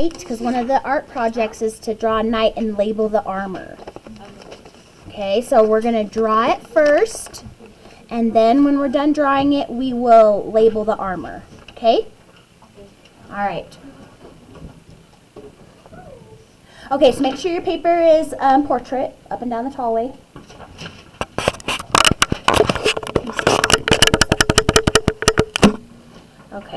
knight, because one of the art projects is to draw a knight and label the armor. Okay, so we're going to draw it first, and then when we're done drawing it, we will label the armor. Okay? All right. Okay, so make sure your paper is portrait, up and down the tallway. Okay.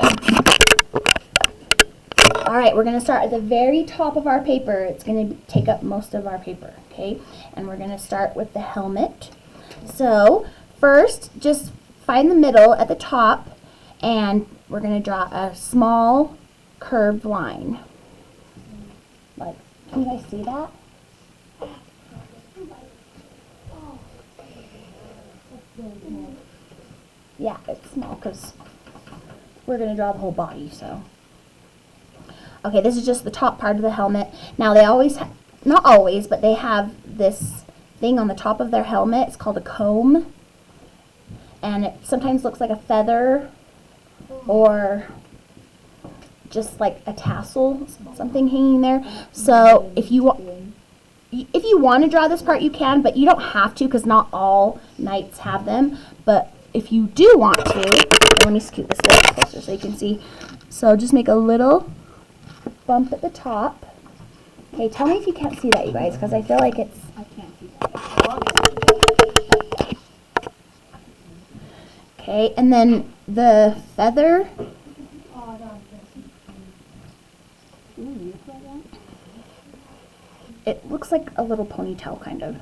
All right, we're going to start at the very top of our paper. It's going to take up most of our paper, okay? And we're going to start with the helmet. So, first, just find the middle at the top, and we're going to draw a small curved line. Like, can you guys see that? Yeah, it's small because we're going to draw the whole body, so. Okay, this is just the top part of the helmet. Now, they always, not always, but they have this thing on the top of their helmet. It's called a comb. And it sometimes looks like a feather or just like a tassel, something hanging there. So if you want to draw this part, you can, but you don't have to because not all knights have them. But if you do want to, let me scoot this a little closer so you can see. So just make a little bump at the top. Okay, tell me if you can't see that, you guys, because I feel like it's... I can't see that. Okay, and then the feather... It looks like a little ponytail, kind of.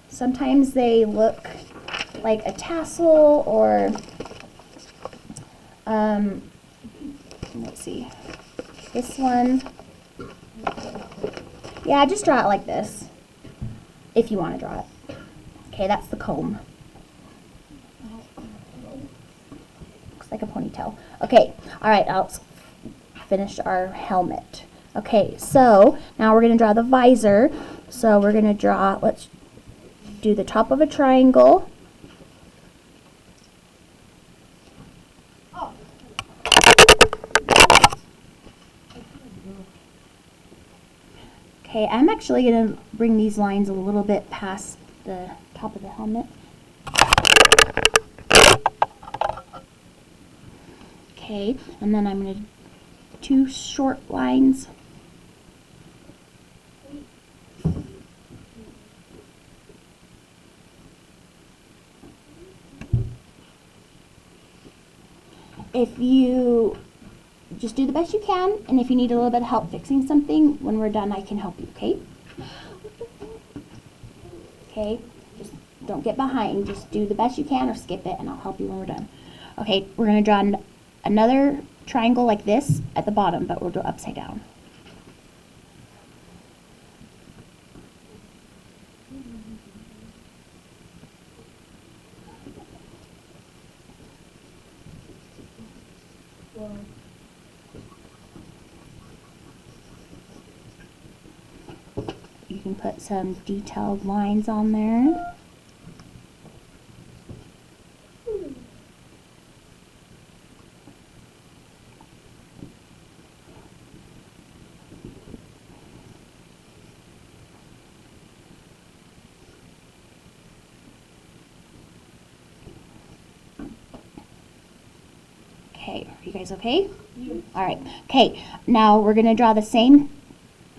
Sometimes they look like a tassel or, let's see, this one. Yeah, just draw it like this, if you want to draw it. Okay, that's the comb. Looks like a ponytail. Okay, all right, I'll finish our helmet. Okay, so now we're going to draw the visor. So we're going to draw, let's do the top of a triangle. Okay, I'm actually going to bring these lines a little bit past the top of the helmet. Okay, and then I'm going to do 2 short lines. If you just do the best you can, and if you need a little bit of help fixing something, when we're done, I can help you, okay? Okay, just don't get behind. Just do the best you can or skip it, and I'll help you when we're done. Okay, we're going to draw another triangle like this at the bottom, but we'll do it upside down. You can put some detailed lines on there. Okay, are you guys okay? Yeah. All right. Okay, now we're going to draw the same,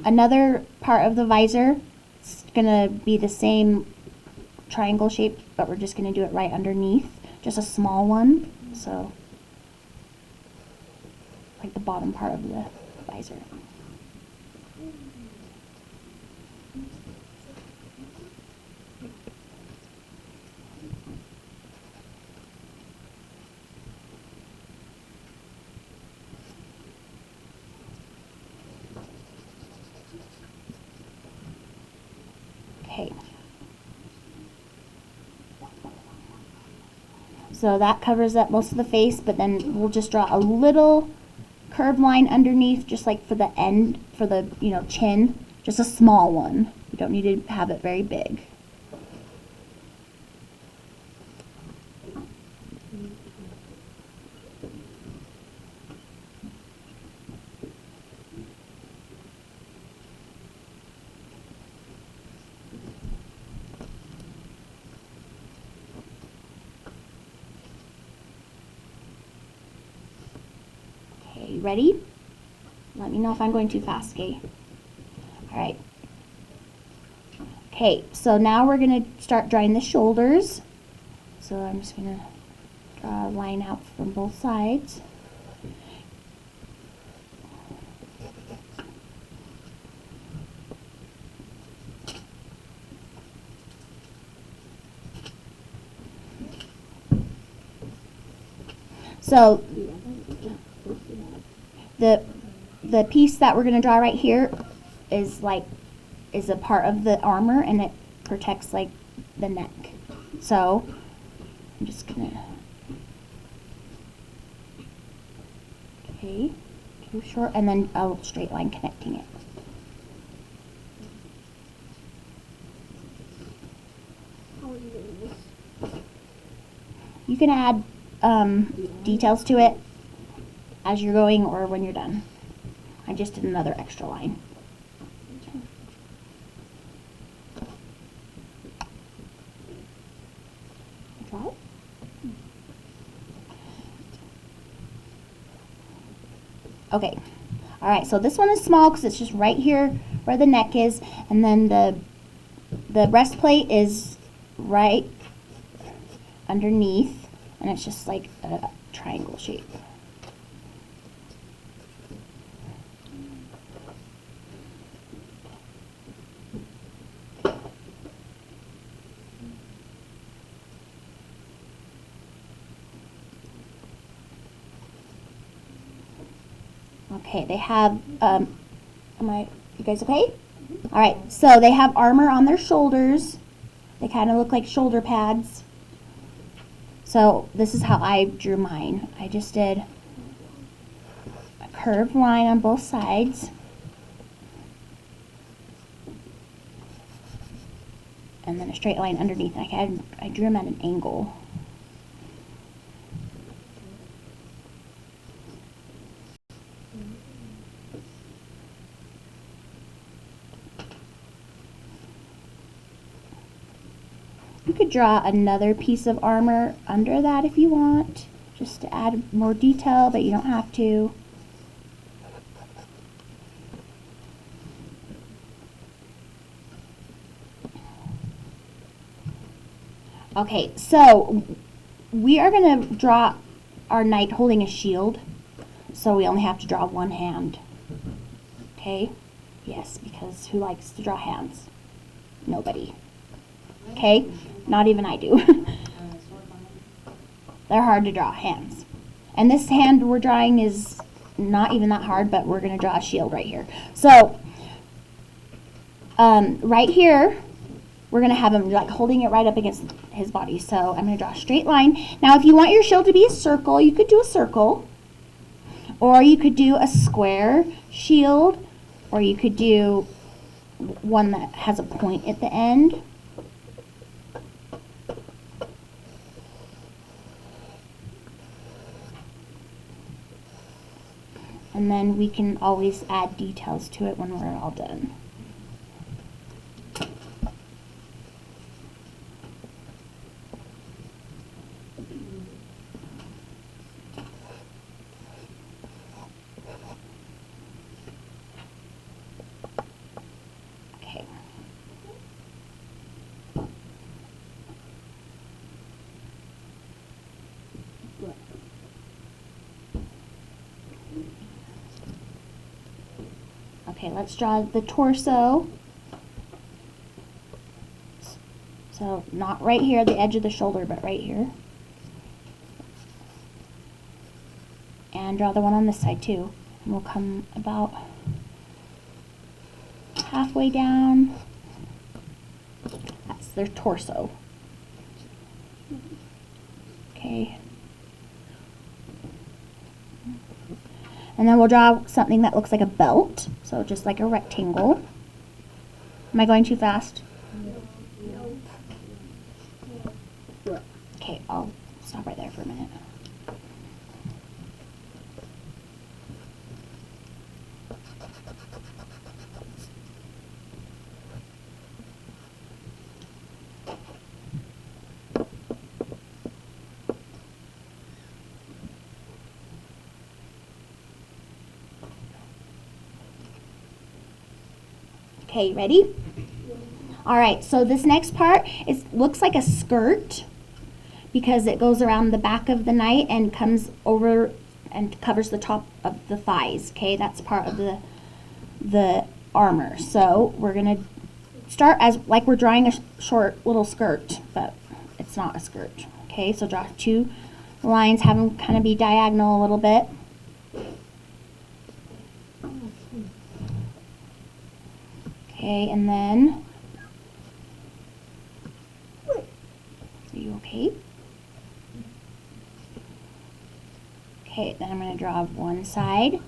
another part of the visor. It's going to be the same triangle shape, but we're just going to do it right underneath, just a small one. So, like the bottom part of the visor. Okay. So that covers up most of the face, but then we'll just draw a little curved line underneath, just like for the end, for the, chin, just a small one. You don't need to have it very big. ready? Let me know if I'm going too fast, okay? All right. Okay, so now we're going to start drawing the shoulders. So I'm just going to draw a line out from both sides. So the piece that we're going to draw right here is a part of the armor, and it protects like the neck. So I'm just going to, okay, too short, and then a straight line connecting it. How are you doing this? You can add details to it as you're going or when you're done. I just did another extra line. Draw it. Okay. All right, so this one is small because it's just right here where the neck is, and then the breastplate is right underneath, and it's just like a triangle shape. Okay, they have, you guys okay? All right, so they have armor on their shoulders. They kind of look like shoulder pads. So this is how I drew mine. I just did a curved line on both sides. And then a straight line underneath. I drew them at an angle. You could draw another piece of armor under that if you want, just to add more detail, but you don't have to. Okay, so we are going to draw our knight holding a shield, so we only have to draw one hand. Okay? Yes, because who likes to draw hands? Nobody. Okay? Not even I do. They're hard to draw, hands. And this hand we're drawing is not even that hard, but we're going to draw a shield right here. So, right here, we're going to have him like holding it right up against his body. So I'm going to draw a straight line. Now, if you want your shield to be a circle, you could do a circle. Or you could do a square shield. Or you could do one that has a point at the end. And then we can always add details to it when we're all done. Okay. Okay, let's draw the torso. So not right here, the edge of the shoulder, but right here. And draw the one on this side too. And we'll come about halfway down. That's their torso. Okay. And then we'll draw something that looks like a belt. So just like a rectangle. Am I going too fast? Okay, I'll stop right there for a minute. Okay, ready? All right, so this next part looks like a skirt because it goes around the back of the knight and comes over and covers the top of the thighs. Okay, that's part of the armor. So we're gonna start as like we're drawing a short little skirt, but it's not a skirt. Okay, so draw 2 lines, have them kind of be diagonal a little bit. Okay, and then, are you okay? Okay, then I'm going to draw one side.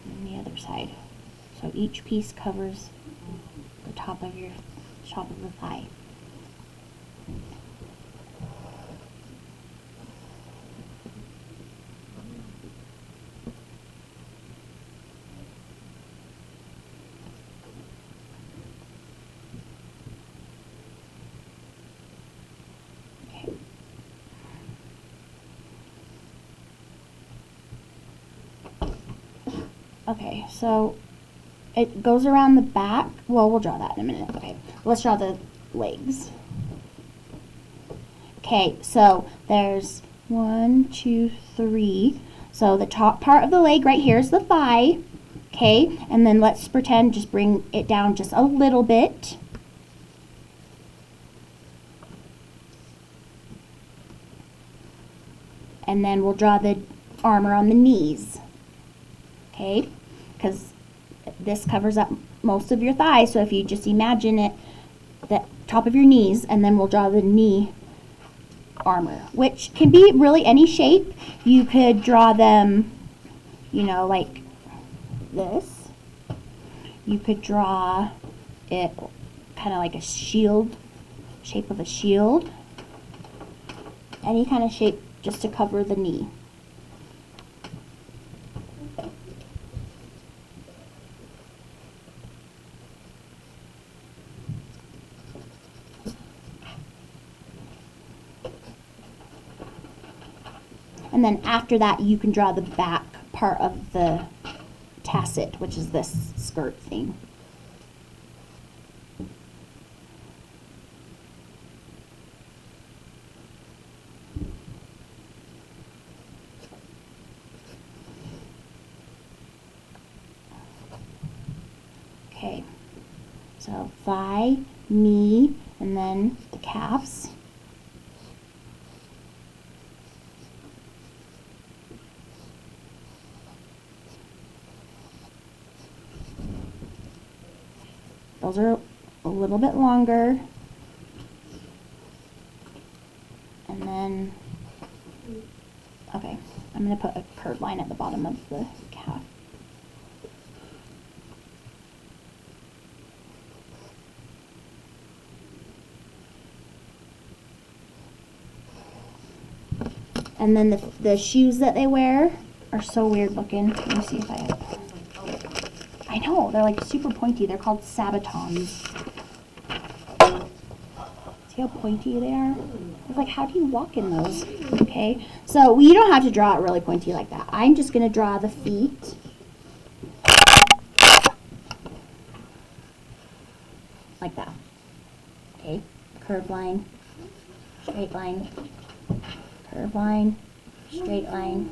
And the other side. So each piece covers the top of the thigh. Okay, so it goes around the back. Well, we'll draw that in a minute. Okay, let's draw the legs. Okay, so there's 1, 2, 3. So the top part of the leg right here is the thigh. Okay, and then let's pretend, just bring it down just a little bit. And then we'll draw the armor on the knees. Okay, because this covers up most of your thigh, so if you just imagine it, the top of your knees, and then we'll draw the knee armor, which can be really any shape. You could draw them, you know, like this. You could draw it kind of like a shield, shape of a shield. Any kind of shape just to cover the knee. And then after that, you can draw the back part of the tasset, which is this skirt thing. Okay, so thigh, knee, and then the calves. Those are a little bit longer. And then, okay, I'm going to put a curved line at the bottom of the calf. And then the shoes that they wear are so weird looking. Let me see if I have. I know, they're like super pointy. They're called sabatons. See how pointy they are? It's like, how do you walk in those? Okay, so you don't have to draw it really pointy like that. I'm just going to draw the feet. Like that. Okay, curved line, straight line, curved line, straight line.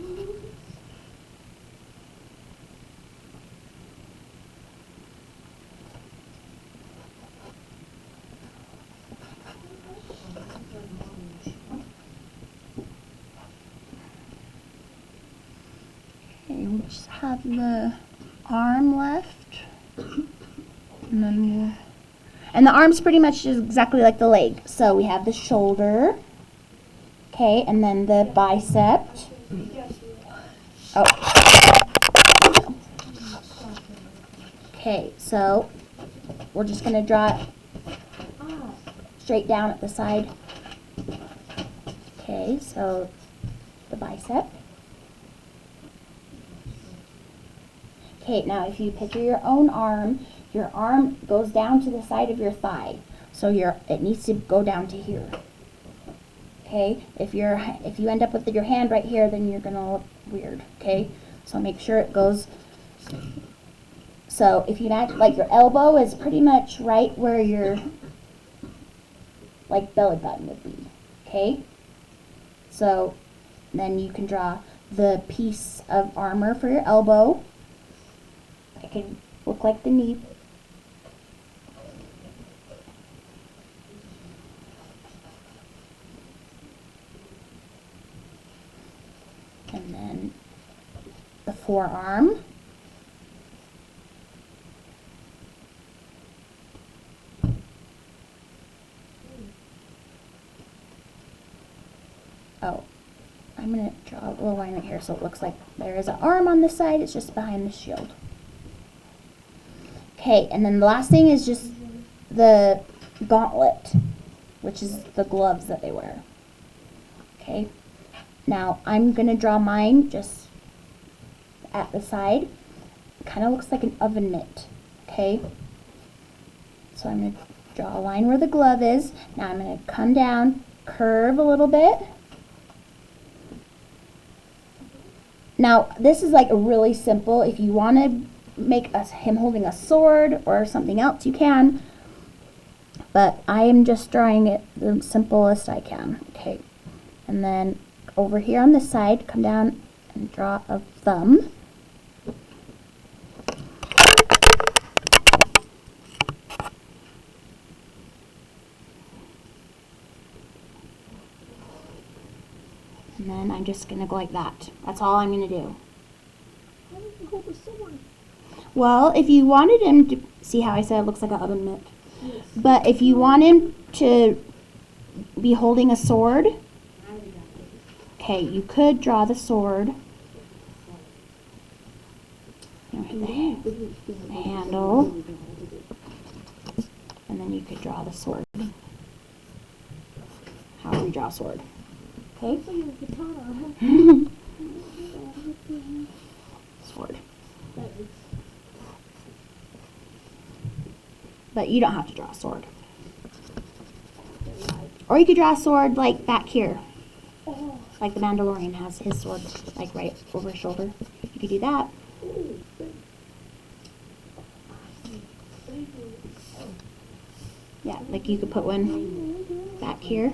Okay, we just have the arm left. And then and the arm's pretty much just exactly like the leg. So we have the shoulder. Okay, and then the bicep. Oh. Okay, so we're just going to draw it straight down at the side. Okay, so the bicep. Okay, now if you picture your arm goes down to the side of your thigh. So it needs to go down to here. Okay, if you end up with your hand right here, then you're gonna look weird. Okay, so make sure it goes. So if you imagine, like, your elbow is pretty much right where your like belly button would be. Okay, so then you can draw the piece of armor for your elbow. It can look like the knee. And then the forearm. Oh, I'm going to draw a little line right here so it looks like there is an arm on this side. It's just behind the shield. Okay, and then the last thing is just the gauntlet, which is the gloves that they wear. Okay, now I'm going to draw mine just at the side. It kind of looks like an oven mitt. Okay, so I'm going to draw a line where the glove is. Now I'm going to come down, curve a little bit. Now, this is like a really simple, if you want to make him holding a sword or something else, you can. But I am just drawing it the simplest I can. Okay. And then over here on this side, come down and draw a thumb. And then I'm just going to go like that. That's all I'm going to do. How does he hold the sword? Well, if you wanted him to, see how I said it looks like an oven mitt? Yes. But if you want him to be holding a sword, okay, you could draw the sword. The handle. And then you could draw the sword. How do we draw a sword? Okay? So you have a katana, Sword. huh? But you don't have to draw a sword. Or you could draw a sword like back here. Oh. Like the Mandalorian has his sword like right over his shoulder. You could do that. Yeah, like you could put one back here.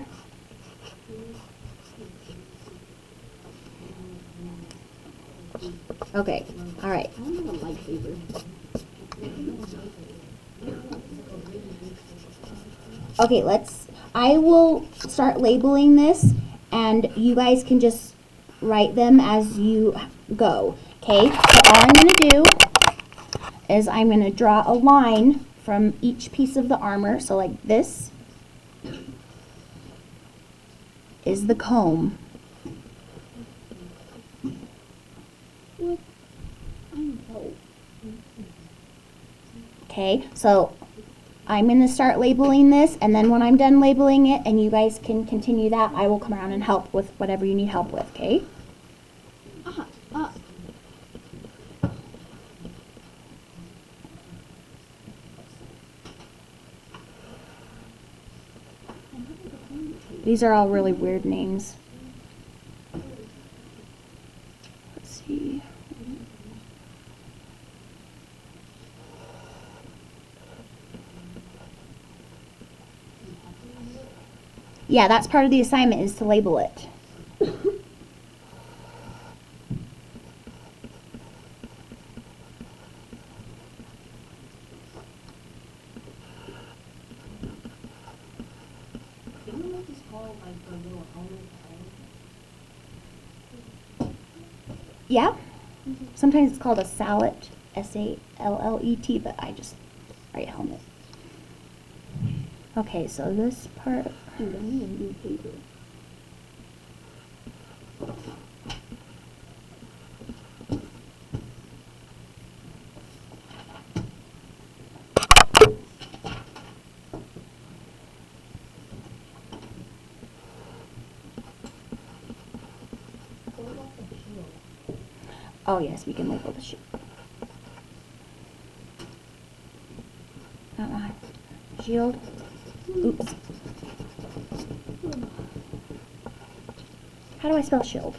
Okay, all right. I don't have a lightsaber. Okay, I will start labeling this, and you guys can just write them as you go. Okay, so all I'm going to do is I'm going to draw a line from each piece of the armor. So like this is the comb. What? I don't know. Okay, so I'm going to start labeling this, and then when I'm done labeling it and you guys can continue that, I will come around and help with whatever you need help with, okay? These are all really weird names. Let's see. Yeah, that's part of the assignment, is to label it. Yeah. Sometimes it's called a sallet, S-A-L-L-E-T, but I just write helmet. Okay, so this part. Dude, I need a new paper. Oh yes, we can label the shield. Shield. Oops. How do I spell shield?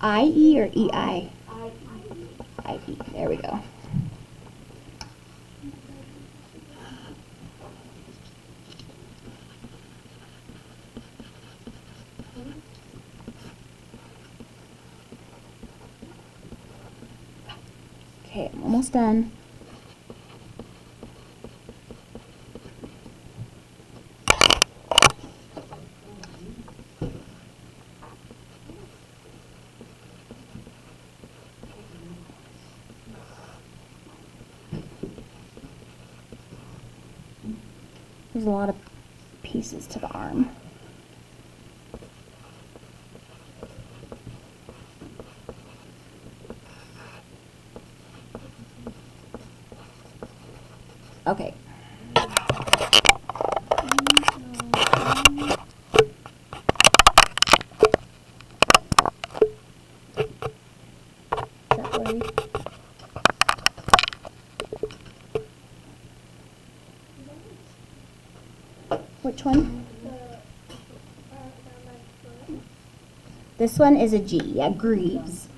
I-E or E-I? I-E. There we go. Okay, I'm almost done. There's a lot of pieces to the arm. Okay. Is that blurry? Which one? This one is a G. Yeah, Greaves.